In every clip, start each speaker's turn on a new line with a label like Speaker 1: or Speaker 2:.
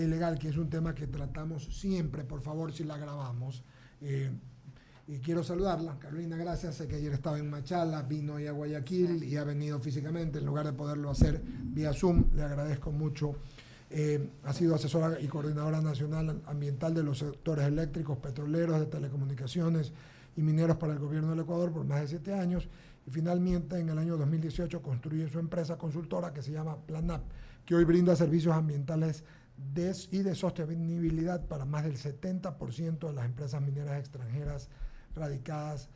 Speaker 1: ilegal, que es un tema que tratamos siempre, por favor, si la grabamos. Y quiero saludarla. Carolina, gracias. Sé que ayer estaba en Machala, vino hoy a Guayaquil y ha venido físicamente en lugar de poderlo hacer vía Zoom. Le agradezco mucho. Ha sido asesora y coordinadora nacional ambiental de los sectores eléctricos, petroleros, de telecomunicaciones y mineros para el gobierno del Ecuador por más de 7 años. Y finalmente, en el año 2018, construye su empresa consultora que se llama Planap, que hoy brinda servicios ambientales y de sostenibilidad para más del 70% de las empresas mineras extranjeras radicadas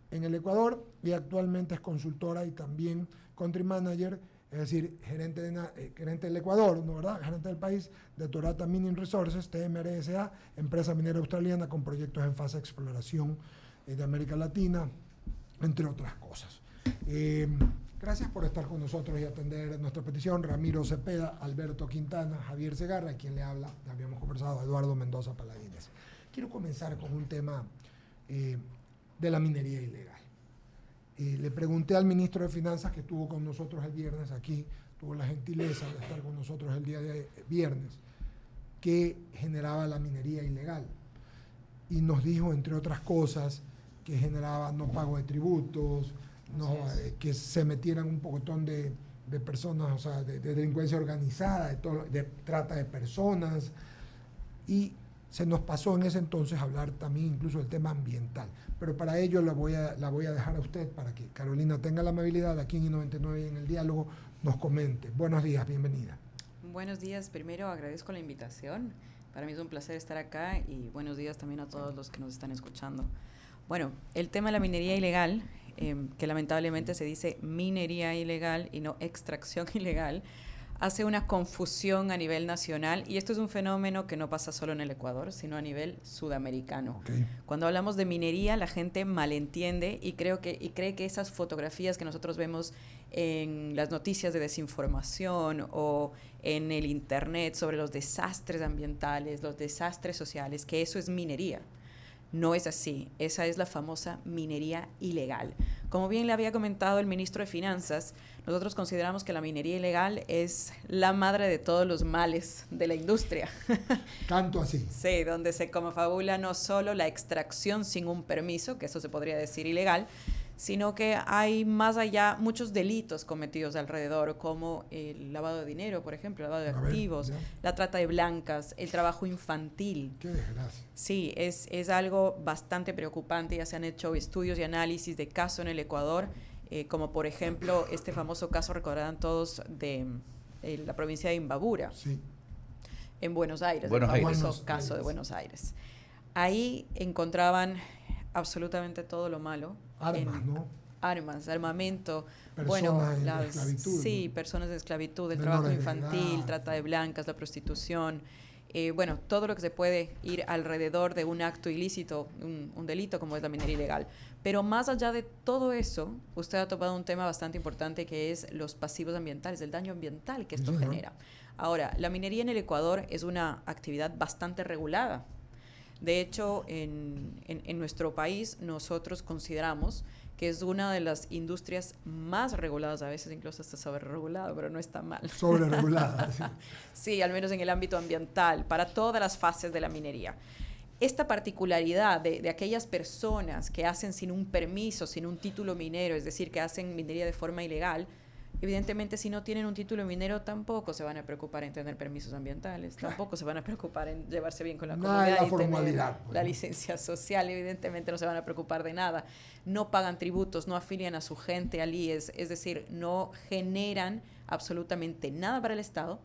Speaker 1: en el Ecuador, y actualmente es consultora y también country manager, es decir, gerente del Ecuador, ¿no, verdad? Gerente del país de Torata Mining Resources, TMRSA, empresa minera australiana con proyectos en fase de exploración de América Latina, entre otras cosas. Gracias por estar con nosotros y atender nuestra petición. Ramiro Cepeda, Alberto Quintana, Javier Segarra, quien le habla, ya habíamos conversado, Eduardo Mendoza Paladines. Quiero comenzar con un tema de la minería ilegal. Le pregunté al ministro de Finanzas, que estuvo con nosotros el viernes aquí, tuvo la gentileza de estar con nosotros el día de viernes, qué generaba la minería ilegal. Y nos dijo, entre otras cosas, que generaba no pago de tributos, que se metieran un pocotón de personas, o sea, de delincuencia organizada, de trata de personas, y se nos pasó en ese entonces hablar también incluso del tema ambiental. Pero para ello la voy a dejar a usted para que Carolina tenga la amabilidad de aquí en I99 y en el diálogo nos comente. Buenos días, bienvenida.
Speaker 2: Buenos días, primero agradezco la invitación. Para mí es un placer estar acá y buenos días también a todos los que nos están escuchando. Bueno, el tema de la minería ilegal, que lamentablemente se dice minería ilegal y no extracción ilegal, hace una confusión a nivel nacional, y esto es un fenómeno que no pasa solo en el Ecuador, sino a nivel sudamericano. Okay. Cuando hablamos de minería, la gente malentiende y cree que esas fotografías que nosotros vemos en las noticias de desinformación o en el internet sobre los desastres ambientales, los desastres sociales, que eso es minería. No es así, esa es la famosa minería ilegal. Como bien le había comentado el ministro de Finanzas, nosotros consideramos que la minería ilegal es la madre de todos los males de la industria.
Speaker 1: Tanto así.
Speaker 2: Sí, donde se confabula no solo la extracción sin un permiso, que eso se podría decir ilegal, sino que hay más allá muchos delitos cometidos alrededor, como el lavado de dinero, por ejemplo, el lavado de activos, la trata de blancas, el trabajo infantil.
Speaker 1: Qué desgracia.
Speaker 2: Sí, es algo bastante preocupante. Ya se han hecho estudios y análisis de casos en el Ecuador, como por ejemplo este famoso caso, recordarán todos, de la provincia de Imbabura,
Speaker 1: sí,
Speaker 2: en Buenos Aires, el famoso caso de Buenos Aires. Ahí encontraban absolutamente todo lo malo.
Speaker 1: Armas, ¿no?
Speaker 2: Armas, armamento,
Speaker 1: personas de esclavitud.
Speaker 2: Sí, ¿no? Personas de esclavitud, el trabajo infantil, trata de blancas, la prostitución, todo lo que se puede ir alrededor de un acto ilícito, un delito como es la minería ilegal. Pero más allá de todo eso, usted ha topado un tema bastante importante, que es los pasivos ambientales, el daño ambiental que esto genera. Ahora, la minería en el Ecuador es una actividad bastante regulada. De hecho, en nuestro país nosotros consideramos que es una de las industrias más reguladas, a veces incluso hasta sobreregulada, pero no está mal.
Speaker 1: Sobreregulada, sí.
Speaker 2: Sí, al menos en el ámbito ambiental, para todas las fases de la minería. Esta particularidad de aquellas personas que hacen sin un permiso, sin un título minero, es decir, que hacen minería de forma ilegal, evidentemente, si no tienen un título minero, tampoco se van a preocupar en tener permisos ambientales, tampoco se van a preocupar en llevarse bien con la comunidad y tener la licencia social. Evidentemente no se van a preocupar de nada. No pagan tributos, no afilian a su gente al IES, es decir, no generan absolutamente nada para el Estado.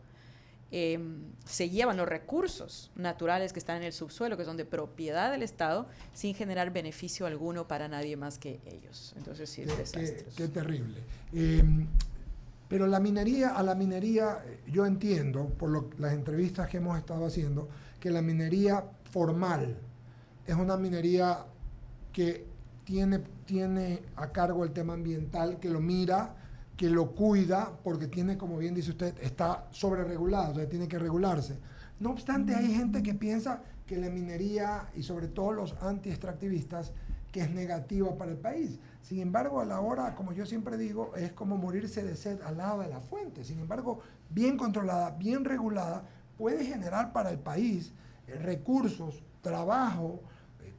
Speaker 2: Se llevan los recursos naturales que están en el subsuelo, que son de propiedad del Estado, sin generar beneficio alguno para nadie más que ellos. Entonces sí es desastroso.
Speaker 1: Qué terrible. Pero a la minería, yo entiendo, por las entrevistas que hemos estado haciendo, que la minería formal es una minería que tiene a cargo el tema ambiental, que lo mira, que lo cuida, porque tiene, como bien dice usted, está sobreregulado, o sea, tiene que regularse. No obstante, hay gente que piensa que la minería, y sobre todo los anti-extractivistas, que es negativa para el país. Sin embargo, a la hora, como yo siempre digo, es como morirse de sed al lado de la fuente. Sin embargo, bien controlada, bien regulada, puede generar para el país recursos, trabajo,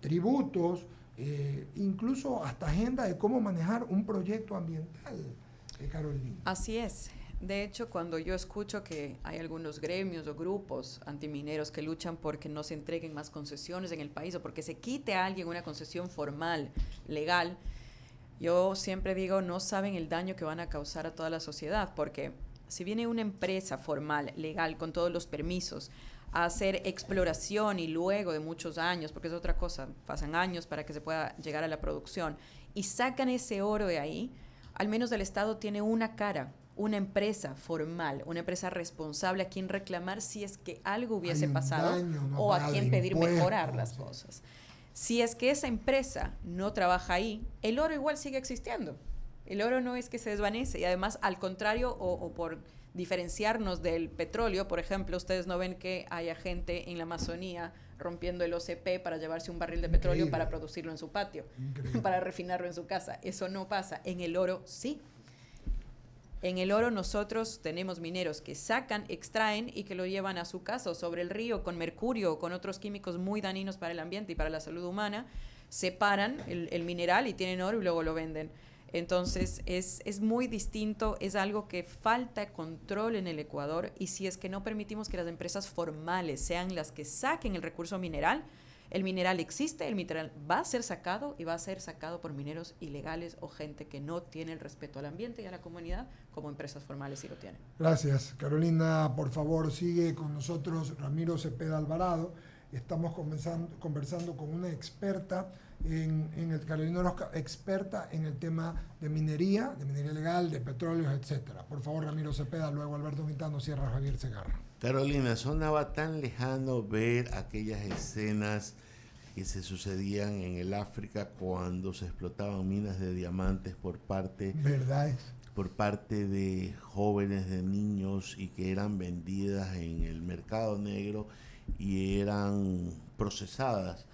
Speaker 1: tributos, incluso hasta agenda de cómo manejar un proyecto ambiental, Carolina.
Speaker 2: Así es. De hecho, cuando yo escucho que hay algunos gremios o grupos antimineros que luchan porque no se entreguen más concesiones en el país o porque se quite a alguien una concesión formal, legal, yo siempre digo, no saben el daño que van a causar a toda la sociedad, porque si viene una empresa formal, legal, con todos los permisos, a hacer exploración y luego de muchos años, porque es otra cosa, pasan años para que se pueda llegar a la producción, y sacan ese oro de ahí, al menos el Estado tiene una cara, una empresa formal, una empresa responsable a quien reclamar si es que algo hubiese pasado o a quien pedir mejorar las cosas. Si es que esa empresa no trabaja ahí, el oro igual sigue existiendo. El oro no es que se desvanece y además al contrario o por diferenciarnos del petróleo, por ejemplo, ustedes no ven que haya gente en la Amazonía rompiendo el OCP para llevarse un barril de petróleo para producirlo en su patio, para refinarlo en su casa. Eso no pasa. En el oro sí. En el oro nosotros tenemos mineros que sacan, extraen y que lo llevan a su casa o sobre el río con mercurio o con otros químicos muy dañinos para el ambiente y para la salud humana, separan el mineral y tienen oro y luego lo venden. Entonces es muy distinto, es algo que falta control en el Ecuador y si es que no permitimos que las empresas formales sean las que saquen el recurso mineral, el mineral existe, el mineral va a ser sacado y va a ser sacado por mineros ilegales o gente que no tiene el respeto al ambiente y a la comunidad como empresas formales sí lo tienen. Gracias.
Speaker 1: Carolina, por favor, sigue con nosotros Ramiro Cepeda Alvarado. Estamos conversando con una experta Carolina Orozca, experta en el tema de minería legal, de petróleos, etcétera. Por favor, Ramiro Cepeda, luego Alberto Mitano, cierra Javier Segarra.
Speaker 3: Carolina, sonaba tan lejano ver aquellas escenas que se sucedían en el África cuando se explotaban minas de diamantes por parte de jóvenes, de niños y que eran vendidas en el mercado negro y eran procesadas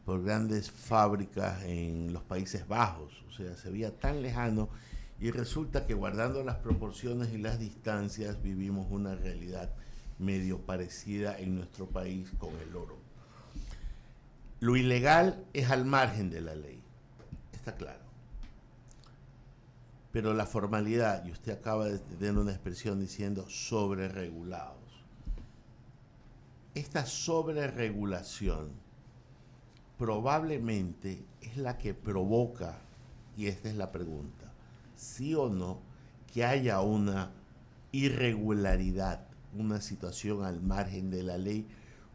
Speaker 3: por grandes fábricas en los Países Bajos. O sea, se veía tan lejano y resulta que guardando las proporciones y las distancias vivimos una realidad medio parecida en nuestro país con el oro. Lo ilegal es al margen de la ley, está claro. Pero la formalidad, y usted acaba de tener una expresión diciendo sobreregulados. Esta sobreregulación probablemente es la que provoca, y esta es la pregunta, sí o no, que haya una irregularidad, una situación al margen de la ley,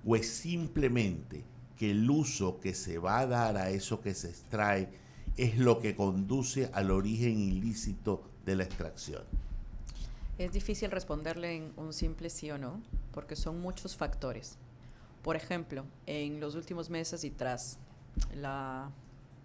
Speaker 3: o es simplemente que el uso que se va a dar a eso que se extrae es lo que conduce al origen ilícito de la extracción.
Speaker 2: Es difícil responderle en un simple sí o no, porque son muchos factores. Por ejemplo, en los últimos meses y tras la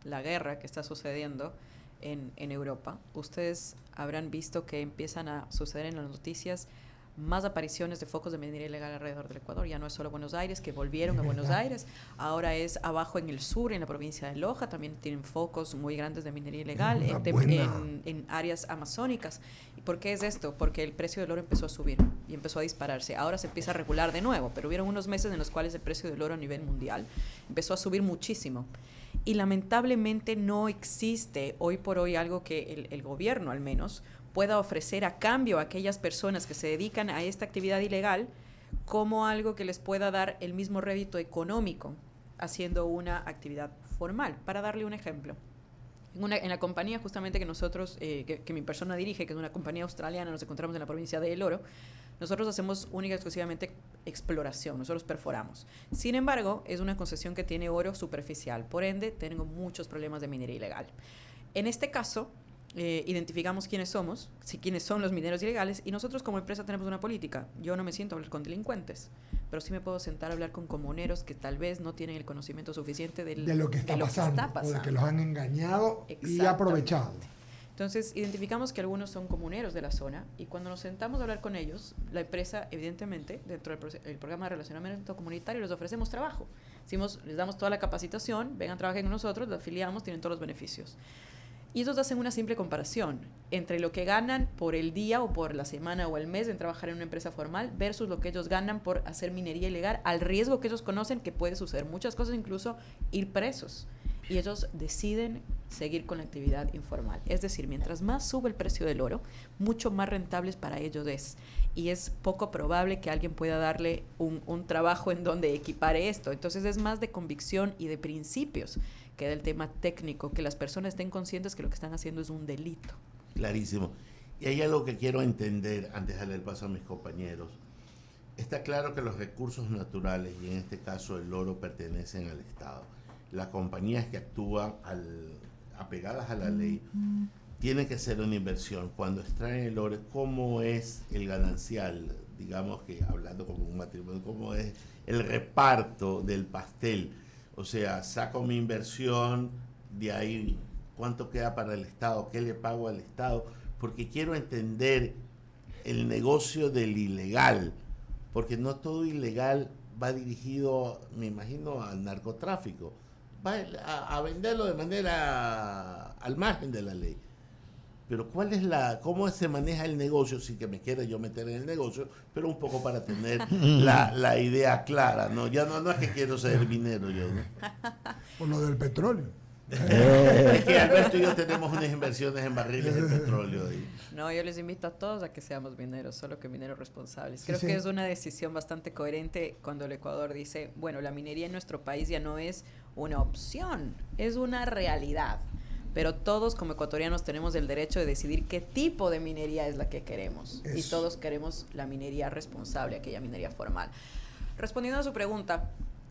Speaker 2: guerra que está sucediendo en Europa, ustedes habrán visto que empiezan a suceder en las noticias más apariciones de focos de minería ilegal alrededor del Ecuador. Ya no es solo Buenos Aires, que volvieron a Buenos Aires, ahora es abajo en el sur, en la provincia de Loja, también tienen focos muy grandes de minería ilegal en áreas amazónicas. ¿Y por qué es esto? Porque el precio del oro empezó a subir y empezó a dispararse. Ahora se empieza a regular de nuevo, pero hubieron unos meses en los cuales el precio del oro a nivel mundial empezó a subir muchísimo. Y lamentablemente no existe hoy por hoy algo que el gobierno al menos pueda ofrecer a cambio a aquellas personas que se dedican a esta actividad ilegal como algo que les pueda dar el mismo rédito económico haciendo una actividad formal. Para darle un ejemplo, en la compañía justamente que nosotros, que mi persona dirige, que es una compañía australiana, nos encontramos en la provincia de El Oro, nosotros hacemos única y exclusivamente exploración, nosotros perforamos. Sin embargo, es una concesión que tiene oro superficial, por ende, tengo muchos problemas de minería ilegal. En este caso, identificamos quiénes somos, quiénes son los mineros ilegales, y nosotros como empresa tenemos una política. Yo no me siento a hablar con delincuentes, pero sí me puedo sentar a hablar con comuneros que tal vez no tienen el conocimiento suficiente de lo que está pasando, o de
Speaker 1: que los han engañado y aprovechado.
Speaker 2: Entonces, identificamos que algunos son comuneros de la zona y cuando nos sentamos a hablar con ellos, la empresa, evidentemente, dentro del programa de relacionamiento comunitario, les ofrecemos trabajo. Les damos toda la capacitación, vengan, trabajen con nosotros, los afiliamos, tienen todos los beneficios. Y ellos hacen una simple comparación entre lo que ganan por el día o por la semana o el mes en trabajar en una empresa formal versus lo que ellos ganan por hacer minería ilegal, al riesgo que ellos conocen que puede suceder muchas cosas, incluso ir presos. Y ellos deciden seguir con la actividad informal. Es decir, mientras más sube el precio del oro, mucho más rentables para ellos es. Y es poco probable que alguien pueda darle un trabajo en donde equipare esto. Entonces es más de convicción y de principios que del tema técnico, que las personas estén conscientes que lo que están haciendo es un delito.
Speaker 3: Clarísimo. Y hay algo que quiero entender antes de darle el paso a mis compañeros. Está claro que los recursos naturales, y en este caso el oro, pertenecen al Estado. Las compañías que actúan apegadas a la ley tienen que hacer una inversión. Cuando extraen el oro, ¿cómo es el ganancial? Digamos que hablando como un matrimonio, ¿cómo es el reparto del pastel? O sea, saco mi inversión, de ahí, ¿cuánto queda para el Estado? ¿Qué le pago al Estado? Porque quiero entender el negocio del ilegal, porque no todo ilegal va dirigido, me imagino, al narcotráfico. Va a venderlo de manera al margen de la ley. Pero ¿cómo se maneja el negocio? Sin que me quiera yo meter en el negocio, pero un poco para tener la idea clara, ¿no? Ya no es que quiero ser minero yo, ¿no?
Speaker 1: Por lo del petróleo.
Speaker 3: Es que Alberto y yo tenemos unas inversiones en barriles de petróleo.
Speaker 2: No, yo les invito a todos a que seamos mineros, solo que mineros responsables.
Speaker 1: Sí,
Speaker 2: Creo
Speaker 1: sí.
Speaker 2: que es una decisión bastante coherente cuando el Ecuador dice, bueno, la minería en nuestro país ya no es una opción, es una realidad. Pero todos como ecuatorianos tenemos el derecho de decidir qué tipo de minería es la que queremos.
Speaker 1: Eso.
Speaker 2: Y todos queremos la minería responsable, aquella minería formal. Respondiendo a su pregunta,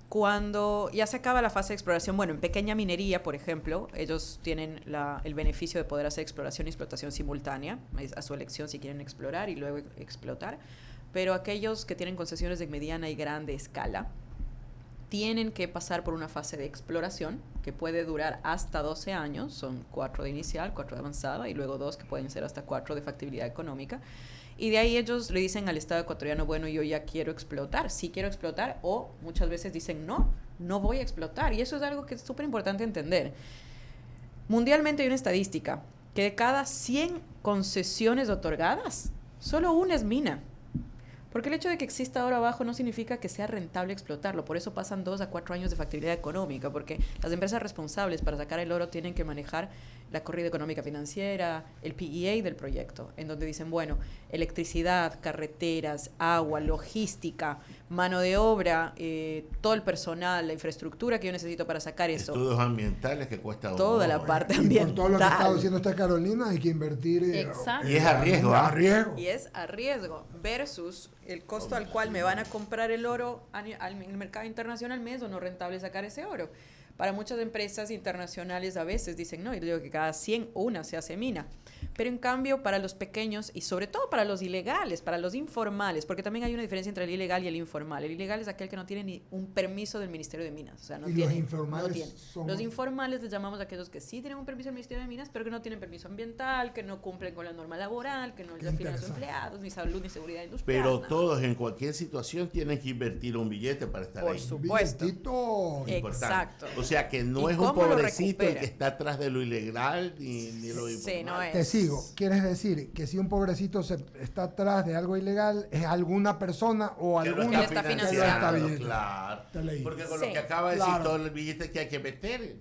Speaker 2: cuando ya se acaba la fase de exploración, bueno, en pequeña minería, por ejemplo, ellos tienen el beneficio de poder hacer exploración y explotación simultánea, es a su elección si quieren explorar y luego explotar, pero aquellos que tienen concesiones de mediana y grande escala, tienen que pasar por una fase de exploración que puede durar hasta 12 años, son 4 de inicial, 4 de avanzada y luego 2 que pueden ser hasta 4 de factibilidad económica. Y de ahí ellos le dicen al Estado ecuatoriano, bueno, yo ya quiero explotar, sí quiero explotar, o muchas veces dicen, no voy a explotar. Y eso es algo que es súper importante entender. Mundialmente hay una estadística que de cada 100 concesiones otorgadas, solo una es mina. Porque el hecho de que exista oro abajo no significa que sea rentable explotarlo. Por eso pasan 2 a 4 años de factibilidad económica, porque las empresas responsables para sacar el oro tienen que manejar la corrida económica financiera, el PEA del proyecto, en donde dicen, bueno, electricidad, carreteras, agua, logística, mano de obra, todo el personal, la infraestructura que yo necesito para sacar eso.
Speaker 3: Estudios ambientales que cuesta
Speaker 2: toda la parte
Speaker 1: Y
Speaker 2: ambiental.
Speaker 1: por todo lo que está diciendo esta Carolina, hay que versus el costo al cual me van a comprar el oro en el mercado internacional, me es o no rentable sacar ese oro. Para muchas empresas internacionales a veces dicen, no, yo digo que cada 100 una se hace mina. Pero en cambio para los pequeños y sobre todo para los ilegales, para los informales, porque también hay una diferencia entre el ilegal y el informal. El ilegal es aquel que no tiene ni un permiso del Ministerio de Minas. O sea, no Y
Speaker 2: tiene,
Speaker 1: los informales
Speaker 2: no tiene.
Speaker 1: son...
Speaker 2: Los informales les llamamos a aquellos que sí tienen un permiso del Ministerio de Minas, pero que no tienen permiso ambiental, que no cumplen con la norma laboral, que no les afinan a sus empleados, ni salud, ni seguridad industrial.
Speaker 3: Pero
Speaker 2: nada.
Speaker 3: todos en cualquier situación tienen que invertir un billete para estar
Speaker 2: Por
Speaker 3: ahí.
Speaker 2: supuesto.
Speaker 1: Billetito.
Speaker 2: Exacto.
Speaker 3: O sea que no
Speaker 2: ¿Y
Speaker 3: es un
Speaker 2: cómo lo
Speaker 3: pobrecito el
Speaker 2: recupera?
Speaker 3: que está atrás de lo ilegal ni lo informal.
Speaker 2: Sí, no es.
Speaker 1: Te sigo. ¿Quieres decir que si un pobrecito está atrás de algo ilegal, es alguna persona o
Speaker 3: Que lo
Speaker 1: alguna
Speaker 2: está
Speaker 1: que lo
Speaker 2: financiando,
Speaker 1: está bien?
Speaker 3: claro.
Speaker 1: Te leí.
Speaker 3: Porque con
Speaker 2: Sí,
Speaker 3: lo que acaba de
Speaker 1: claro.
Speaker 3: decir todo el billete que hay que meter.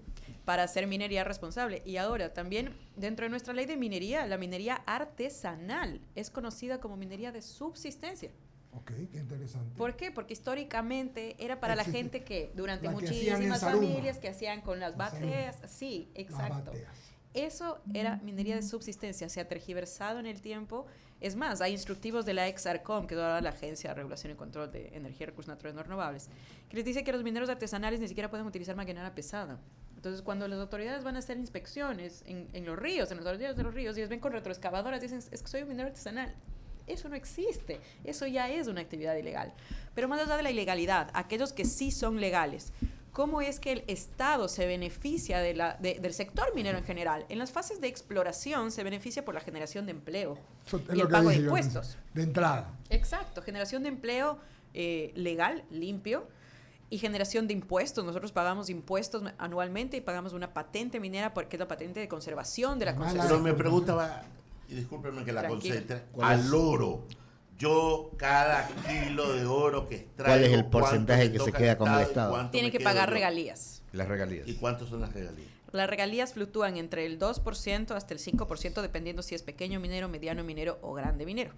Speaker 2: Para hacer minería responsable. Y ahora también dentro de nuestra ley de minería, la minería artesanal es conocida como minería de subsistencia.
Speaker 1: Ok, qué interesante.
Speaker 2: ¿Por qué? Porque históricamente era para la
Speaker 1: Existe.
Speaker 2: gente que durante
Speaker 1: La que hacían en
Speaker 2: muchísimas
Speaker 1: Saruma.
Speaker 2: familias que hacían con las
Speaker 1: Las
Speaker 2: bateas. Sí,
Speaker 1: Las
Speaker 2: exacto.
Speaker 1: bateas.
Speaker 2: Eso era minería de subsistencia, se ha tergiversado en el tiempo. Es más, hay instructivos de la ex-ARCOM, que es ahora la Agencia de Regulación y Control de Energía y Recursos Naturales no Renovables, que les dice que los mineros artesanales ni siquiera pueden utilizar maquinaria pesada. Entonces, cuando las autoridades van a hacer inspecciones en los ríos, en las orillas de los ríos, y ellos ven con retroexcavadoras, dicen, es que soy un minero artesanal. Eso no existe, eso ya es una actividad ilegal. Pero más allá de la ilegalidad, aquellos que sí son legales, ¿cómo es que el Estado se beneficia del sector minero en general? En las fases de exploración se beneficia por la generación de empleo
Speaker 1: Eso es
Speaker 2: y
Speaker 1: lo
Speaker 2: el
Speaker 1: que
Speaker 2: pago de
Speaker 1: dije yo,
Speaker 2: impuestos.
Speaker 1: de entrada.
Speaker 2: Exacto, generación de empleo legal, limpio, Y generación de impuestos. Nosotros pagamos impuestos anualmente y pagamos una patente minera porque es la patente de conservación de la
Speaker 1: Además,
Speaker 2: concesión.
Speaker 3: Pero me preguntaba, y discúlpeme que la
Speaker 2: Tranquilo.
Speaker 3: concentre,
Speaker 4: ¿Cuál es?
Speaker 3: al oro. Yo, cada kilo de oro que extraigo,
Speaker 4: ¿Cuál es el
Speaker 3: ¿cuánto
Speaker 4: porcentaje
Speaker 3: me
Speaker 4: que se
Speaker 3: toca
Speaker 4: queda con el
Speaker 3: y
Speaker 4: Estado?
Speaker 3: cuánto
Speaker 2: Tiene
Speaker 3: me
Speaker 2: que
Speaker 3: quedo
Speaker 2: pagar
Speaker 3: yo?
Speaker 2: regalías.
Speaker 5: Las regalías.
Speaker 3: ¿Y cuántos son las regalías?
Speaker 2: Las regalías fluctúan entre el 2% hasta el 5%, dependiendo si es pequeño minero, mediano minero o grande minero.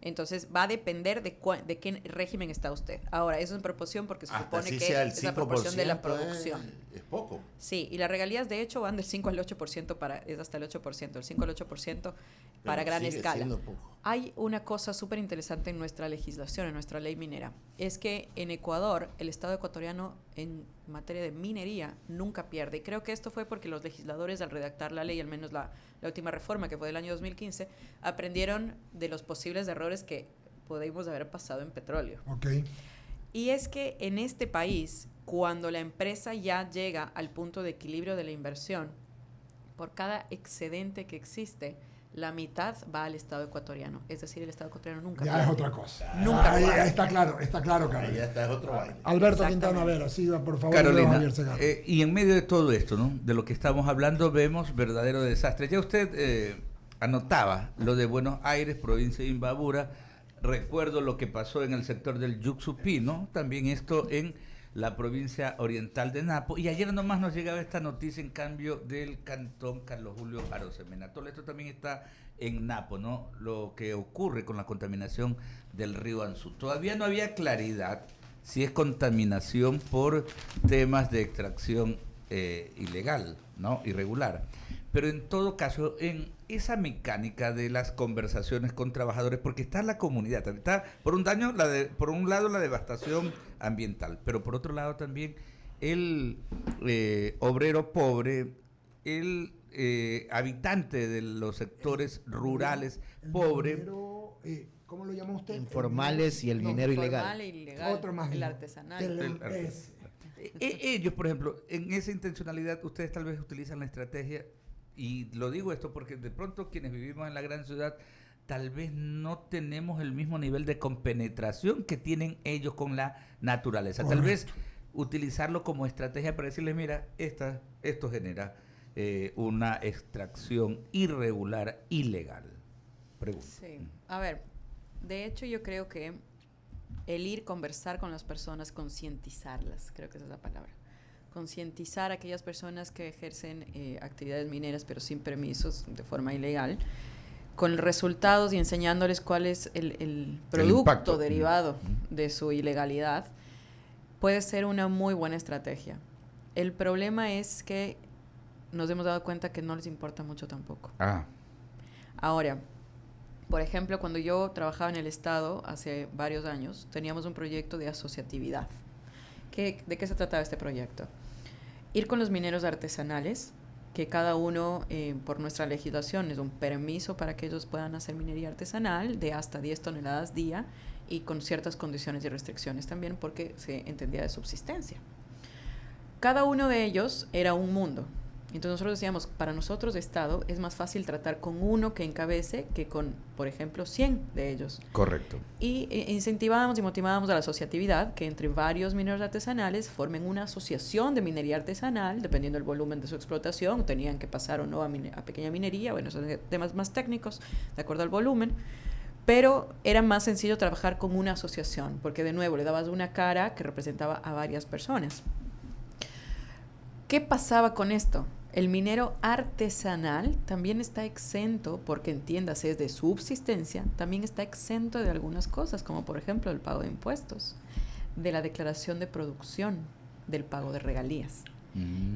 Speaker 2: Entonces, va a depender de qué régimen está usted. Ahora, eso es en proporción porque se
Speaker 3: Hasta
Speaker 2: supone
Speaker 3: así
Speaker 2: que
Speaker 3: sea el
Speaker 2: es la proporción de la
Speaker 3: 5%,
Speaker 2: producción.
Speaker 3: es poco.
Speaker 2: Sí, y las regalías, de hecho, van del 5 al 8%, es hasta el 8%, el 5 al 8% para
Speaker 3: Pero
Speaker 2: gran
Speaker 3: sigue
Speaker 2: escala.
Speaker 3: siendo poco.
Speaker 2: Hay una cosa súper interesante en nuestra legislación, en nuestra ley minera, es que en Ecuador, el Estado ecuatoriano en materia de minería nunca pierde. Y creo que esto fue porque los legisladores, al redactar la ley, al menos la última reforma, que fue del año 2015, aprendieron de los posibles errores que podemos haber pasado en petróleo.
Speaker 1: Ok.
Speaker 2: Y es que en este país, cuando la empresa ya llega al punto de equilibrio de la inversión, por cada excedente que existe, la mitad va al Estado ecuatoriano. Es decir, el Estado ecuatoriano nunca
Speaker 1: Ya
Speaker 2: pierde.
Speaker 1: es otra cosa.
Speaker 2: Nunca
Speaker 1: Ahí
Speaker 2: pierde.
Speaker 1: está claro,
Speaker 3: Ahí
Speaker 1: Carolina.
Speaker 3: ya está, es otro baile.
Speaker 1: Alberto
Speaker 2: Exactamente.
Speaker 1: Quintana Vera, siga por favor.
Speaker 5: Carolina,
Speaker 1: Javier Segarra.
Speaker 5: y en medio de todo esto, ¿no? De lo que estamos hablando, vemos verdadero desastre. Ya usted anotaba lo de Buenos Aires, provincia de Imbabura. Recuerdo lo que pasó en el sector del Yuxupí, ¿no? También esto en la provincia oriental de Napo. Y ayer nomás nos llegaba esta noticia, en cambio, del cantón Carlos Julio Arosemena. Todo esto también está en Napo, ¿no? Lo que ocurre con la contaminación del río Anzú. Todavía no había claridad si es contaminación por temas de extracción ilegal, ¿no? Irregular. Pero en todo caso, en esa mecánica de las conversaciones con trabajadores, porque está la comunidad, está por un lado la devastación ambiental, pero por otro lado también el obrero pobre, el habitante de los sectores rurales
Speaker 1: El
Speaker 5: pobre.
Speaker 1: minero, ¿cómo lo llama usted?
Speaker 4: Informales y el
Speaker 1: No,
Speaker 4: minero
Speaker 2: Formal
Speaker 4: ilegal.
Speaker 2: e ilegal,
Speaker 1: Otro más.
Speaker 2: el
Speaker 1: bien.
Speaker 2: artesanal.
Speaker 5: Ellos, por ejemplo, en esa intencionalidad, ustedes tal vez utilizan la estrategia, y lo digo esto porque de pronto quienes vivimos en la gran ciudad tal vez no tenemos el mismo nivel de compenetración que tienen ellos con la naturaleza.
Speaker 1: Correcto.
Speaker 5: Tal vez utilizarlo como estrategia para decirles, mira, esto genera una extracción irregular, ilegal. Pregunto.
Speaker 2: Sí. A ver, de hecho yo creo que el ir conversar con las personas, concientizarlas, creo que esa es la palabra. Concientizar a aquellas personas que ejercen actividades mineras pero sin permisos, de forma ilegal, con resultados y enseñándoles cuál es el producto
Speaker 5: impacto
Speaker 2: derivado de su ilegalidad, puede ser una muy buena estrategia. El problema es que nos hemos dado cuenta que no les importa mucho tampoco. Ahora, por ejemplo, cuando yo trabajaba en el Estado hace varios años, teníamos un proyecto de asociatividad. ¿De qué se trataba este proyecto? Ir con los mineros artesanales, que cada uno, por nuestra legislación, es un permiso para que ellos puedan hacer minería artesanal de hasta 10 toneladas día y con ciertas condiciones y restricciones también porque se entendía de subsistencia. Cada uno de ellos era un mundo. Entonces nosotros decíamos, para nosotros Estado es más fácil tratar con uno que encabece que con, por ejemplo, 100 de ellos.
Speaker 5: Correcto.
Speaker 2: Y incentivábamos y motivábamos a la asociatividad, que entre varios mineros artesanales formen una asociación de minería artesanal, dependiendo del volumen de su explotación, tenían que pasar o no a pequeña minería, bueno, son temas más técnicos, de acuerdo al volumen, pero era más sencillo trabajar con una asociación, porque de nuevo le dabas una cara que representaba a varias personas. ¿Qué pasaba con esto? El minero artesanal también está exento, porque entiéndase, es de subsistencia, también está exento de algunas cosas, como por ejemplo el pago de impuestos, de la declaración de producción, del pago de regalías.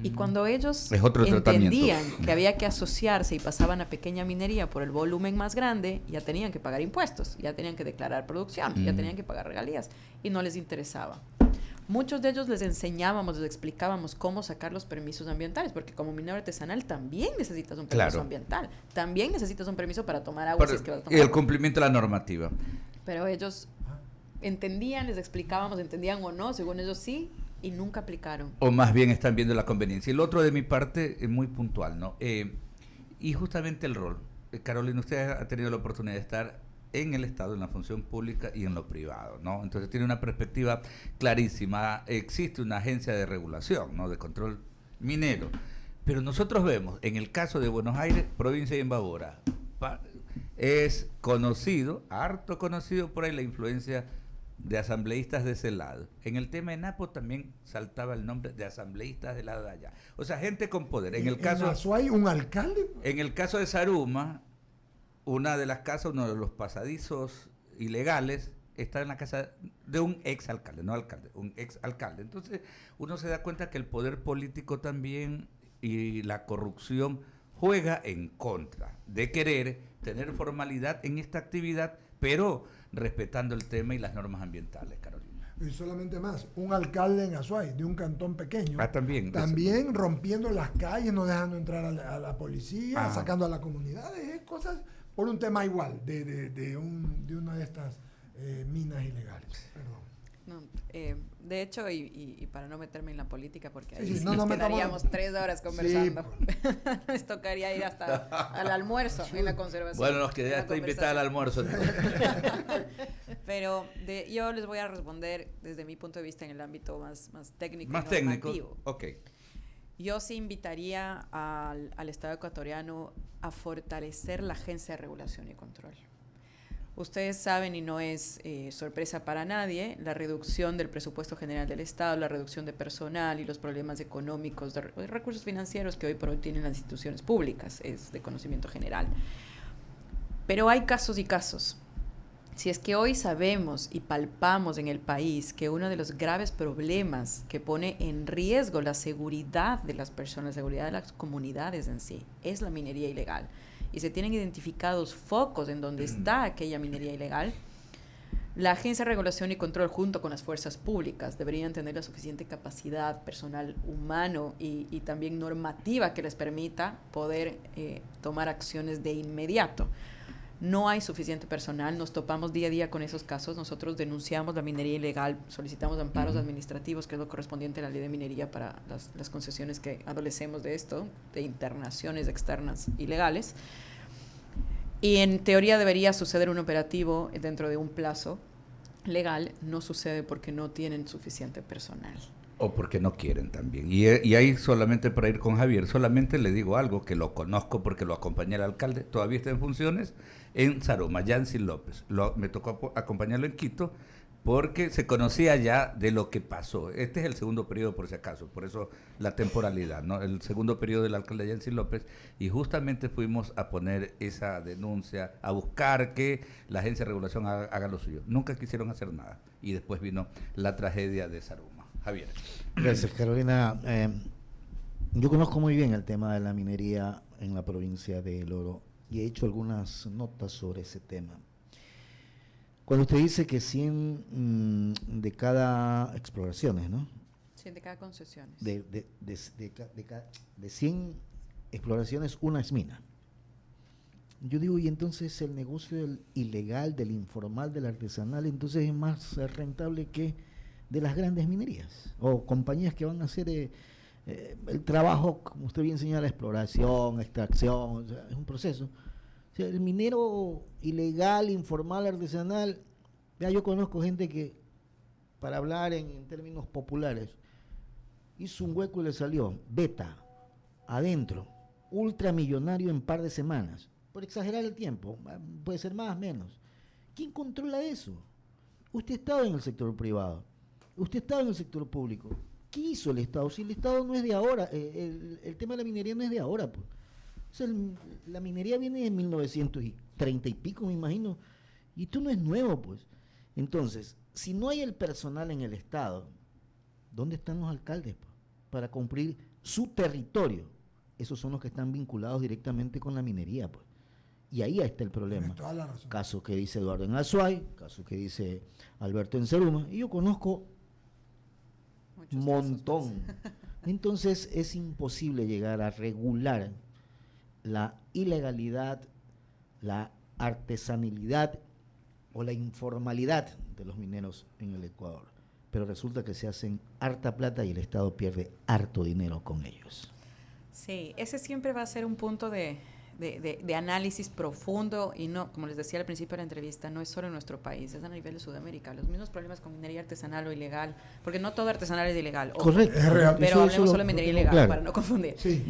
Speaker 2: Y cuando ellos
Speaker 5: Es otro
Speaker 2: entendían
Speaker 5: tratamiento.
Speaker 2: que había que asociarse y pasaban a pequeña minería por el volumen más grande, ya tenían que pagar impuestos, ya tenían que declarar producción, ya tenían que pagar regalías, y no les interesaba. Muchos de ellos les enseñábamos, les explicábamos cómo sacar los permisos ambientales, porque como minero artesanal también necesitas un permiso
Speaker 5: Claro.
Speaker 2: ambiental, también necesitas un permiso para tomar agua si es que vas a
Speaker 5: Y
Speaker 2: tomar
Speaker 5: el
Speaker 2: agua.
Speaker 5: cumplimiento de la normativa.
Speaker 2: Pero ellos entendían, les explicábamos, entendían o no, según ellos sí, y nunca aplicaron.
Speaker 5: O más bien están viendo la conveniencia. Y el otro de mi parte es muy puntual, ¿no? Y justamente el rol. Carolina, usted ha tenido la oportunidad de estar en el Estado, en la función pública y en lo privado, ¿no? Entonces tiene una perspectiva clarísima. Existe una agencia de regulación, ¿no?, de control minero, pero nosotros vemos, en el caso de Buenos Aires, provincia de Imbabura, es conocido, harto conocido por ahí la influencia de asambleístas de ese lado. En el tema de Napo también saltaba el nombre de asambleístas del lado de allá. O sea, gente con poder. En el caso,
Speaker 1: Azuay, un alcalde.
Speaker 5: en el caso de Zaruma, una de las casas, uno de los pasadizos ilegales, está en la casa de un exalcalde, no alcalde, un exalcalde. Entonces, uno se da cuenta que el poder político también y la corrupción juega en contra de querer tener formalidad en esta actividad, pero respetando el tema y las normas ambientales, Carolina.
Speaker 1: Y solamente más, un alcalde en Azuay, de un cantón pequeño.
Speaker 5: También.
Speaker 1: También rompiendo las calles, no dejando entrar a la policía,
Speaker 5: Ah.
Speaker 1: sacando a la comunidad, cosas por un tema igual, de una de estas minas ilegales. Perdón.
Speaker 2: No, de hecho, y para no meterme en la política, porque
Speaker 1: Sí,
Speaker 2: ahí
Speaker 1: sí,
Speaker 2: sí
Speaker 1: no
Speaker 2: nos
Speaker 1: metamos-
Speaker 2: quedaríamos 3 horas conversando.
Speaker 1: Sí,
Speaker 2: Nos tocaría ir hasta al almuerzo en la conservación.
Speaker 5: Bueno, nos queda
Speaker 2: en la
Speaker 5: hasta invitada al almuerzo.
Speaker 2: Pero yo les voy a responder desde mi punto de vista en el ámbito más técnico
Speaker 5: Más
Speaker 2: y
Speaker 5: técnico.
Speaker 2: normativo.
Speaker 5: Ok.
Speaker 2: Yo sí invitaría al Estado ecuatoriano a fortalecer la Agencia de Regulación y Control. Ustedes saben, y no es sorpresa para nadie, la reducción del presupuesto general del Estado, la reducción de personal y los problemas económicos, de recursos financieros que hoy por hoy tienen las instituciones públicas, es de conocimiento general. Pero hay casos y casos. Si es que hoy sabemos y palpamos en el país que uno de los graves problemas que pone en riesgo la seguridad de las personas, la seguridad de las comunidades en sí, es la minería ilegal, y se tienen identificados focos en donde está aquella minería ilegal, la Agencia de Regulación y Control, junto con las fuerzas públicas, deberían tener la suficiente capacidad personal humano y también normativa que les permita poder tomar acciones de inmediato. No hay suficiente personal, nos topamos día a día con esos casos, nosotros denunciamos la minería ilegal, solicitamos amparos administrativos, que es lo correspondiente a la ley de minería para las concesiones que adolecemos de esto, de internaciones externas ilegales. Y en teoría debería suceder un operativo dentro de un plazo legal, no sucede porque no tienen suficiente personal.
Speaker 5: O porque no quieren también. Y ahí solamente para ir con Javier, solamente le digo algo que lo conozco porque lo acompañé al alcalde, todavía está en funciones, en Zaruma, Yancy López. Me tocó acompañarlo en Quito porque se conocía ya de lo que pasó. Este es el segundo periodo, por si acaso, por eso la temporalidad, ¿no? El segundo periodo del alcalde Yancy López, y justamente fuimos a poner esa denuncia, a buscar que la agencia de regulación haga lo suyo. Nunca quisieron hacer nada, y después vino la tragedia de Zaruma. Javier.
Speaker 4: Gracias, Carolina. Yo conozco muy bien el tema de la minería en la provincia de El Oro y he hecho algunas notas sobre ese tema. Cuando usted dice que 100 de cada exploraciones, ¿no?
Speaker 2: 100 de cada concesiones.
Speaker 4: De 100 exploraciones, una es mina. Yo digo, y entonces el negocio del ilegal, del informal, del artesanal, entonces es más rentable que de las grandes minerías o compañías que van a hacer el trabajo, como usted bien señala, exploración, extracción, o sea, es un proceso. O sea, el minero ilegal, informal, artesanal, ya yo conozco gente que, para hablar en términos populares, hizo un hueco y le salió beta, adentro, ultramillonario en par de semanas, por exagerar el tiempo, puede ser más, menos. ¿Quién controla eso? Usted estaba en el sector privado. Usted estaba en el sector público. ¿Qué hizo el Estado? Si el Estado no es de ahora, el tema de la minería no es de ahora, pues. O sea, la minería viene de 1930 y pico, me imagino, y esto no es nuevo, pues. Entonces, si no hay el personal en el Estado, ¿dónde están los alcaldes, pues, para cumplir su territorio? Esos son los que están vinculados directamente con la minería, pues. Y ahí está el problema.
Speaker 1: Tienes toda la razón.
Speaker 4: Caso que dice Eduardo en Azuay, caso que dice Alberto en Zaruma, y yo conozco
Speaker 2: Muchos
Speaker 4: montón.
Speaker 2: casos.
Speaker 4: Entonces es imposible llegar a regular la ilegalidad, la artesanalidad o la informalidad de los mineros en el Ecuador. Pero resulta que se hacen harta plata y el Estado pierde harto dinero con ellos.
Speaker 2: Sí, ese siempre va a ser un punto de de análisis profundo y no, como les decía al principio de la entrevista, no es solo en nuestro país, es a nivel de Sudamérica. Los mismos problemas con minería artesanal o ilegal, porque no todo artesanal es ilegal. Ojo,
Speaker 4: Correcto.
Speaker 1: Es real.
Speaker 2: pero hablemos solo de minería ilegal,
Speaker 4: claro.
Speaker 2: para no confundir.
Speaker 1: Sí.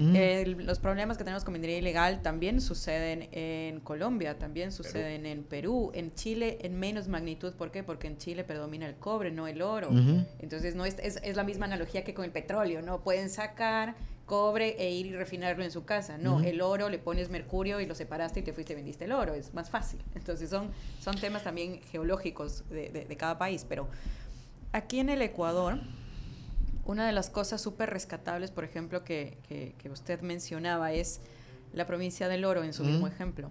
Speaker 2: Los problemas que tenemos con minería ilegal también suceden en Colombia, también suceden en Perú, en Chile en menos magnitud. ¿Por qué? Porque en Chile predomina el cobre, no el oro. Entonces no es la misma analogía que con el petróleo, ¿no? Pueden sacar cobre e ir y refinarlo en su casa. No, el oro le pones mercurio y lo separaste y te fuiste y vendiste el oro. Es más fácil. Entonces son temas también geológicos de cada país. Pero aquí en el Ecuador, una de las cosas súper rescatables, por ejemplo, que usted mencionaba es la provincia del Oro en su mismo ejemplo.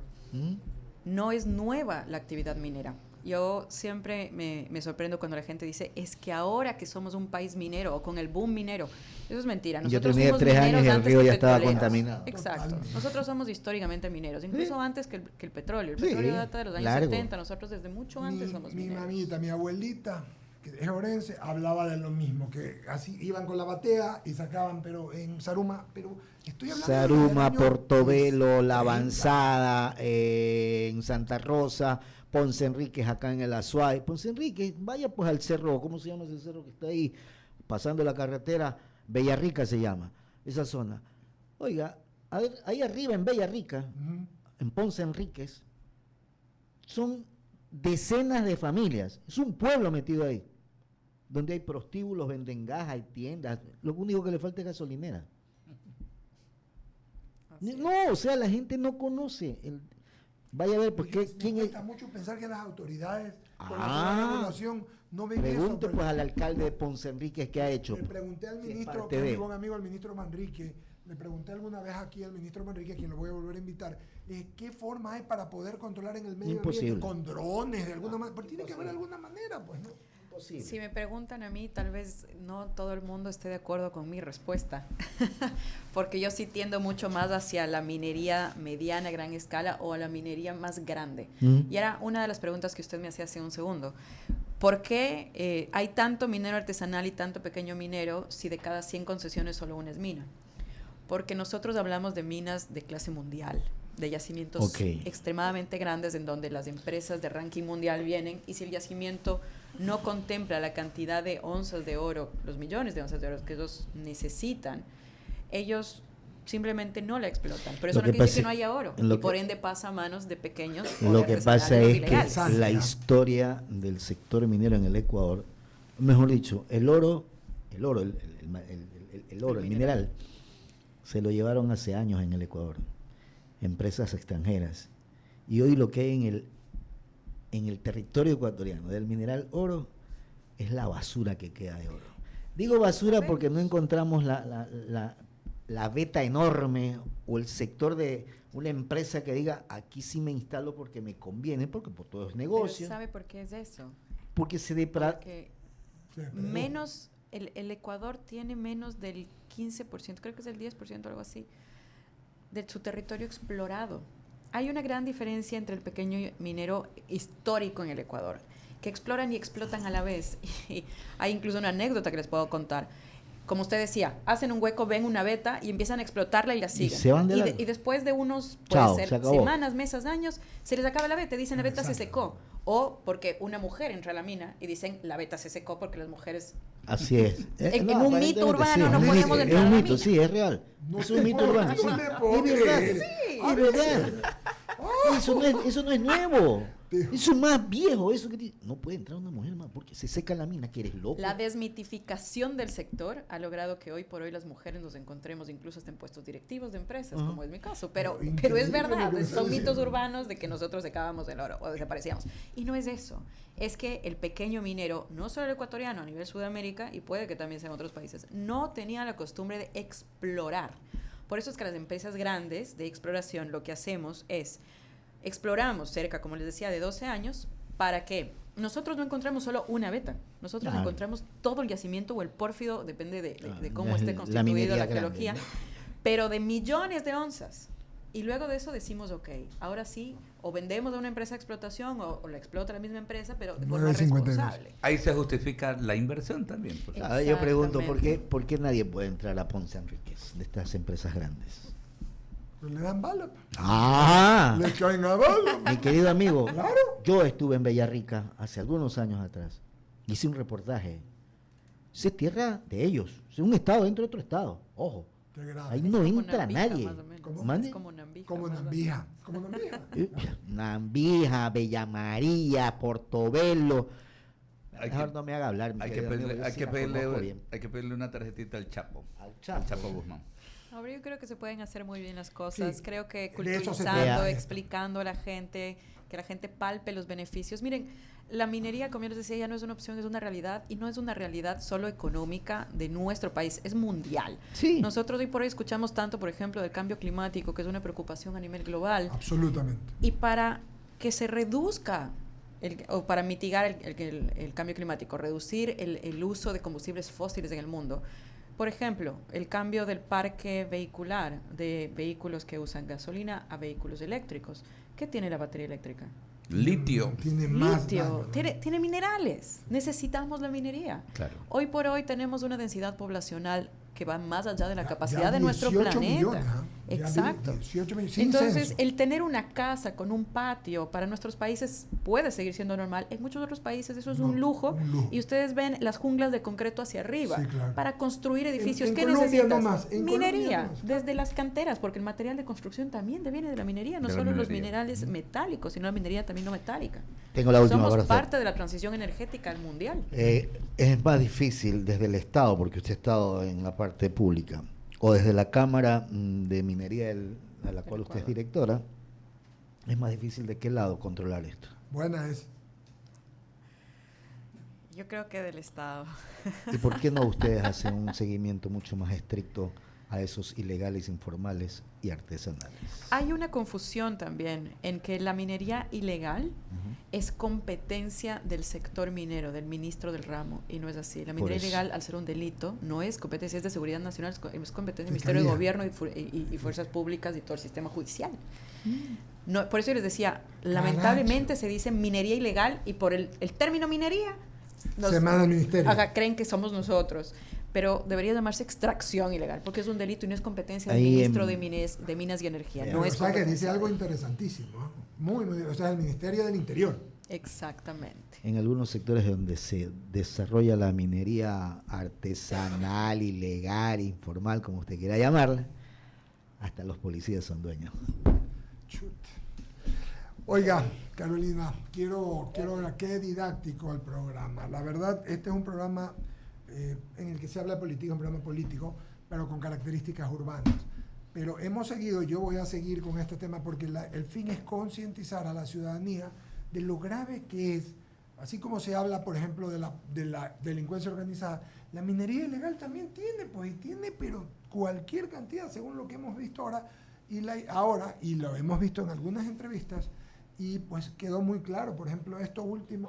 Speaker 2: No es nueva la actividad minera. Yo siempre me sorprendo cuando la gente dice, es que ahora que somos un país minero o con el boom minero, eso es mentira.
Speaker 4: Yo tenía 3 años y el río ya estaba contaminado.
Speaker 2: Exacto.
Speaker 1: Totalmente.
Speaker 2: Nosotros somos históricamente mineros, incluso antes que el petróleo. El
Speaker 4: Sí,
Speaker 2: petróleo data de los años
Speaker 4: largo.
Speaker 2: 70, nosotros desde mucho antes somos
Speaker 1: Mi
Speaker 2: mineros.
Speaker 1: mamita, mi abuelita, que es orense, hablaba de lo mismo, que así iban con la batea y sacaban, pero en Saruma, pero estoy hablando
Speaker 4: Saruma,
Speaker 1: del año
Speaker 4: Portobelo, La
Speaker 1: 30.
Speaker 4: Avanzada, en Santa Rosa, Ponce Enríquez acá en el Azuay. Ponce Enríquez, vaya pues al cerro, ¿cómo se llama ese cerro que está ahí? Pasando la carretera, Bellarrica se llama, esa zona. Oiga, a ver, ahí arriba en Bellarrica, en Ponce Enríquez, son decenas de familias, es un pueblo metido ahí, donde hay prostíbulos, venden gas, hay tiendas, lo único que le falta es gasolinera. No, o sea, la gente no conoce. Vaya a ver, pues,
Speaker 1: Me
Speaker 4: ¿quién es?
Speaker 1: cuesta mucho pensar que las autoridades con
Speaker 4: Ah,
Speaker 1: la población no ven
Speaker 4: Pregunte
Speaker 1: eso.
Speaker 4: pues al alcalde de Ponce Enríquez qué ha hecho.
Speaker 1: Le pregunté al
Speaker 4: Que es
Speaker 1: ministro,
Speaker 4: parte
Speaker 1: que es
Speaker 4: de-
Speaker 1: mi buen amigo, al ministro Manrique, le pregunté alguna vez aquí al ministro Manrique, a quien lo voy a volver a invitar, ¿qué forma hay para poder controlar en el medio
Speaker 4: Imposible.
Speaker 1: ambiente con drones de alguna manera? Pero tiene que haber alguna manera, pues, ¿no?
Speaker 4: Imposible.
Speaker 2: Si me preguntan a mí, tal vez no todo el mundo esté de acuerdo con mi respuesta, porque yo sí tiendo mucho más hacia la minería mediana, a gran escala, o a la minería más grande. Y era una de las preguntas que usted me hacía hace un segundo. ¿Por qué hay tanto minero artesanal y tanto pequeño minero si de cada 100 concesiones solo una es mina? Porque nosotros hablamos de minas de clase mundial, de yacimientos extremadamente grandes en donde las empresas de ranking mundial vienen, y si el yacimiento no contempla la cantidad de onzas de oro, los millones de onzas de oro que ellos necesitan, ellos simplemente no la explotan. Pero eso
Speaker 4: Lo
Speaker 2: no
Speaker 4: que
Speaker 2: quiere decir que
Speaker 4: pasa-
Speaker 2: no haya oro,
Speaker 4: lo
Speaker 2: y por
Speaker 4: que-
Speaker 2: ende pasa a manos de pequeños.
Speaker 4: Lo que pasa es que
Speaker 2: ilegales.
Speaker 4: la historia del sector minero en el Ecuador, mejor dicho, el oro, el mineral, se lo llevaron hace años en el Ecuador, empresas extranjeras. Y hoy lo que hay en el territorio ecuatoriano del mineral oro es la basura que queda de oro. Digo basura porque no encontramos la veta enorme o el sector de una empresa que diga, aquí sí me instalo porque me conviene, porque por todo es
Speaker 2: Pero
Speaker 4: negocio,
Speaker 2: ¿sabe por qué es eso?
Speaker 4: porque se depra...
Speaker 2: Porque
Speaker 1: Sí, pero
Speaker 2: menos, el Ecuador tiene menos del 15%, creo que es el 10%, algo así, de su territorio explorado. Hay una gran diferencia entre el pequeño minero histórico en el Ecuador, que exploran y explotan a la vez. Y hay incluso una anécdota que les puedo contar. Como usted decía, hacen un hueco, ven una veta y empiezan a explotarla y la siguen.
Speaker 4: se van de largo.
Speaker 2: Y después de unos,
Speaker 4: Chao,
Speaker 2: puede
Speaker 4: se
Speaker 2: ser
Speaker 4: acabó.
Speaker 2: semanas, meses, años, se les acaba la veta y dicen la veta se
Speaker 1: Exacto.
Speaker 2: secó. O porque una mujer entra a la mina y dicen la veta se secó porque las mujeres...
Speaker 4: Así es.
Speaker 2: En un mito
Speaker 4: aparentemente
Speaker 2: urbano
Speaker 1: no
Speaker 4: es un
Speaker 1: podemos
Speaker 4: mito,
Speaker 2: entrar
Speaker 4: es
Speaker 2: a
Speaker 4: un
Speaker 2: la
Speaker 4: mito,
Speaker 2: mina.
Speaker 4: sí, es real.
Speaker 1: No
Speaker 4: es
Speaker 1: te
Speaker 4: un mito
Speaker 1: puedo-
Speaker 4: urbano.
Speaker 1: no
Speaker 4: Sí,
Speaker 1: te puedo
Speaker 4: es verdad.
Speaker 1: creer.
Speaker 4: Es verdad. Eso no es nuevo. Eso es más viejo. Eso que no puede entrar una mujer más porque se seca la mina, que eres loco.
Speaker 2: La desmitificación del sector ha logrado que hoy por hoy las mujeres nos encontremos incluso hasta en puestos directivos de empresas,
Speaker 4: Ajá.
Speaker 2: como es mi caso. Pero
Speaker 1: Increíble
Speaker 2: es verdad,
Speaker 1: lo que
Speaker 2: son
Speaker 1: estás
Speaker 2: mitos
Speaker 1: diciendo.
Speaker 2: urbanos de que nosotros secábamos el oro o desaparecíamos. Y no es eso. Es que el pequeño minero, no solo el ecuatoriano, a nivel Sudamérica, y puede que también sea en otros países, no tenía la costumbre de explorar. Por eso es que las empresas grandes de exploración lo que hacemos es exploramos cerca, como les decía, de 12 años, para que nosotros no encontramos solo una veta, nosotros
Speaker 4: Claro.
Speaker 2: encontramos todo el yacimiento o el pórfido, depende de
Speaker 4: Claro,
Speaker 2: cómo
Speaker 4: la-
Speaker 2: esté
Speaker 4: la
Speaker 2: constituido
Speaker 4: minería
Speaker 2: la
Speaker 4: grande,
Speaker 2: geología,
Speaker 4: ¿no?
Speaker 2: pero de millones de onzas. Y luego de eso decimos, ok, ahora sí, o vendemos a una empresa de explotación o la explota la misma empresa, pero de forma
Speaker 1: 9.52.
Speaker 2: responsable.
Speaker 5: Ahí se justifica la inversión también. pues.
Speaker 4: Ahora yo pregunto,
Speaker 2: Exactamente.
Speaker 4: ¿por qué nadie puede entrar a Ponce Enríquez de estas empresas grandes?
Speaker 1: Pero le dan bala.
Speaker 4: Ah,
Speaker 1: Le caen a bala.
Speaker 4: mi querido amigo,
Speaker 1: Claro.
Speaker 4: yo estuve en Villarrica hace algunos años atrás. Hice un reportaje. Esa es tierra de ellos. Es un estado dentro de otro estado. Ojo.
Speaker 1: Qué grave.
Speaker 4: Ahí
Speaker 2: Es
Speaker 4: no
Speaker 2: como
Speaker 4: entra
Speaker 2: Nambija,
Speaker 4: nadie.
Speaker 2: más o menos.
Speaker 1: ¿Cómo?
Speaker 4: ¿Mande?
Speaker 2: Es como Nambija.
Speaker 1: Como
Speaker 2: más o menos.
Speaker 1: Nambija. Como Nambija.
Speaker 4: Nambija, Bella María, Portobelo.
Speaker 5: Hay
Speaker 4: Mejor
Speaker 5: que-
Speaker 4: no me haga hablar. mi
Speaker 5: Hay que,
Speaker 4: querido amigo,
Speaker 5: pedirle,
Speaker 4: yo
Speaker 5: hay,
Speaker 4: sí
Speaker 5: que
Speaker 4: la
Speaker 5: pedirle,
Speaker 4: conozco bien.
Speaker 5: hay que pedirle una tarjetita al Chapo.
Speaker 4: Al Chapo.
Speaker 5: Al Chapo Guzmán.
Speaker 2: Ahora yo creo que se pueden hacer muy bien las cosas.
Speaker 1: Sí,
Speaker 2: Creo que
Speaker 1: de eso se
Speaker 2: culturizando,
Speaker 4: trata.
Speaker 2: explicando a la gente, que la gente palpe los beneficios. Miren, la minería, como yo les decía, ya no es una opción, es una realidad. Y no es una realidad solo económica de nuestro país, es mundial.
Speaker 4: Sí.
Speaker 2: Nosotros hoy por hoy escuchamos tanto, por ejemplo, del cambio climático, que es una preocupación a nivel global.
Speaker 1: Absolutamente.
Speaker 2: Y para que se reduzca, o para mitigar el cambio climático, reducir el uso de combustibles fósiles en el mundo, por ejemplo, el cambio del parque vehicular de vehículos que usan gasolina a vehículos eléctricos. ¿Qué tiene la batería eléctrica?
Speaker 5: Litio.
Speaker 1: Tiene más
Speaker 2: Litio,
Speaker 1: daño, ¿no?
Speaker 2: tiene minerales. Necesitamos la minería.
Speaker 5: Claro.
Speaker 2: Hoy por hoy tenemos una densidad poblacional que va más allá de la
Speaker 1: Ya-
Speaker 2: capacidad
Speaker 1: ya
Speaker 2: de nuestro
Speaker 1: 18
Speaker 2: planeta.
Speaker 1: millones, ¿ah? Ya
Speaker 2: Exacto.
Speaker 1: 18 millones, sin
Speaker 2: Entonces,
Speaker 1: censo.
Speaker 2: el tener una casa con un patio para nuestros países puede seguir siendo normal. En muchos otros países eso es
Speaker 1: No,
Speaker 2: un lujo.
Speaker 1: un lujo.
Speaker 2: Y ustedes ven las junglas de concreto hacia arriba.
Speaker 1: Sí, claro.
Speaker 2: Para construir edificios,
Speaker 1: en
Speaker 2: ¿qué
Speaker 1: Colombia
Speaker 2: necesitas?
Speaker 1: no más, en
Speaker 2: Minería,
Speaker 1: Colombia no más.
Speaker 2: desde las canteras, porque el material de construcción también viene de la minería, no
Speaker 5: De la
Speaker 2: solo los
Speaker 5: minería.
Speaker 2: minerales metálicos, sino la minería también no metálica.
Speaker 4: Tengo la última
Speaker 2: Somos
Speaker 4: para usted.
Speaker 2: parte de la transición energética al mundial.
Speaker 4: Es más difícil desde el Estado, porque usted ha estado en la parte pública, o desde la Cámara de Minería a la cual usted es
Speaker 2: Ecuador.
Speaker 4: directora, es más difícil de qué lado controlar esto.
Speaker 1: Buena es.
Speaker 2: Yo creo que del Estado.
Speaker 4: ¿Y por qué no ustedes hacen un seguimiento mucho más estricto a esos ilegales, informales y artesanales?
Speaker 2: Hay una confusión también en que la minería ilegal es competencia del sector minero, del ministro del ramo, y no es así. La minería
Speaker 4: eso.
Speaker 2: ilegal, al ser un delito, no es competencia, es de seguridad nacional, es competencia del Ministerio de
Speaker 1: Fiscalía.
Speaker 2: Gobierno y fuerzas públicas y todo el sistema judicial. No, por eso yo les decía,
Speaker 1: Caracho.
Speaker 2: lamentablemente se dice minería ilegal y por el término minería
Speaker 1: Se manda al ministerio.
Speaker 2: creen que somos nosotros. Pero debería llamarse extracción ilegal, porque es un delito y no es competencia del
Speaker 4: Ahí
Speaker 2: ministro
Speaker 4: en-
Speaker 2: de Minas y Energía.
Speaker 1: Pero,
Speaker 2: No es
Speaker 1: o sea que dice
Speaker 2: competencia.
Speaker 1: algo interesantísimo. ¿No? Muy, o sea, el Ministerio del Interior.
Speaker 2: Exactamente.
Speaker 4: En algunos sectores donde se desarrolla la minería artesanal, ilegal, informal, como usted quiera llamarla, hasta los policías son dueños.
Speaker 1: Chut. Oiga, Carolina, quiero ver qué didáctico el programa. La verdad, este es un programa en el que se habla de política, un programa político, pero con características urbanas. Pero hemos seguido, yo voy a seguir con este tema porque el fin es concientizar a la ciudadanía de lo grave que es, así como se habla, por ejemplo, de la delincuencia organizada, la minería ilegal también tiene, pues, y tiene, pero cualquier cantidad, según lo que hemos visto ahora, y lo hemos visto en algunas entrevistas, y pues quedó muy claro, por ejemplo,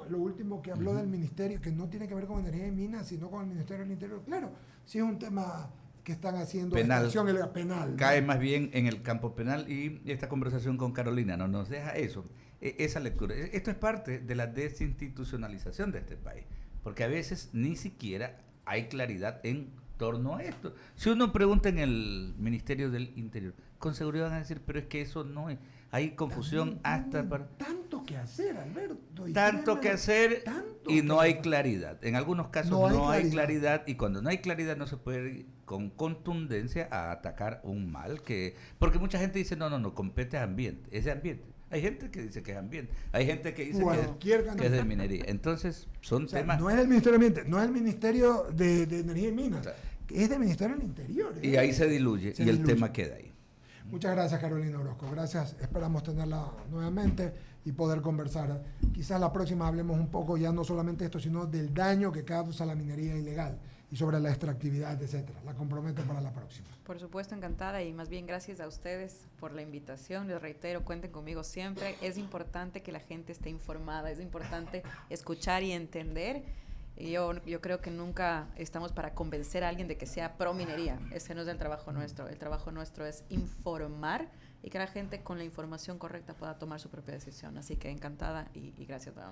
Speaker 1: lo último que habló del ministerio, que no tiene que ver con energía y minas, sino con el Ministerio del Interior. Claro, sí es un tema que están haciendo
Speaker 5: Penal.
Speaker 1: extracción ilegal, penal, ¿no?
Speaker 5: Cae más bien en el campo penal y esta conversación con Carolina no nos deja eso, esa lectura. Esto es parte de la desinstitucionalización de este país, porque a veces ni siquiera hay claridad en torno a esto. Si uno pregunta en el Ministerio del Interior, con seguridad van a decir, pero es que eso no es, hay confusión
Speaker 1: También
Speaker 5: hasta
Speaker 1: tienen
Speaker 5: para...
Speaker 1: tanto que hacer, Alberto. y
Speaker 5: Tanto que
Speaker 1: créemelo,
Speaker 5: hacer
Speaker 1: tanto
Speaker 5: y
Speaker 1: que
Speaker 5: no hay
Speaker 1: hacer.
Speaker 5: claridad. En algunos casos
Speaker 1: No hay
Speaker 5: hay
Speaker 1: claridad.
Speaker 5: claridad y cuando no hay claridad no se puede ir con contundencia a atacar un mal que... Porque mucha gente dice, no, compete a ambiente, es de ambiente. Hay gente que dice que es ambiente, hay gente que dice
Speaker 1: Cualquier
Speaker 5: que es
Speaker 1: cantidad.
Speaker 5: de minería. Entonces son
Speaker 1: O sea,
Speaker 5: temas...
Speaker 1: no es el Ministerio de Ambiente, no es el Ministerio de Energía y Minas,
Speaker 5: Claro.
Speaker 1: es del Ministerio del Interior.
Speaker 5: Y ahí se diluye
Speaker 1: Se
Speaker 5: y el
Speaker 1: diluye.
Speaker 5: tema queda ahí.
Speaker 1: Muchas gracias, Carolina Orozco. Gracias. Esperamos tenerla nuevamente y poder conversar. Quizás la próxima hablemos un poco ya no solamente de esto, sino del daño que causa la minería ilegal y sobre la extractividad, etcétera. La comprometo para la próxima.
Speaker 2: Por supuesto, encantada y más bien gracias a ustedes por la invitación. Les reitero, cuenten conmigo siempre. Es importante que la gente esté informada, es importante escuchar y entender. Y yo creo que nunca estamos para convencer a alguien de que sea pro minería. Ese no es el trabajo nuestro. El trabajo nuestro es informar y que la gente con la información correcta pueda tomar su propia decisión. Así que encantada y gracias nuevamente.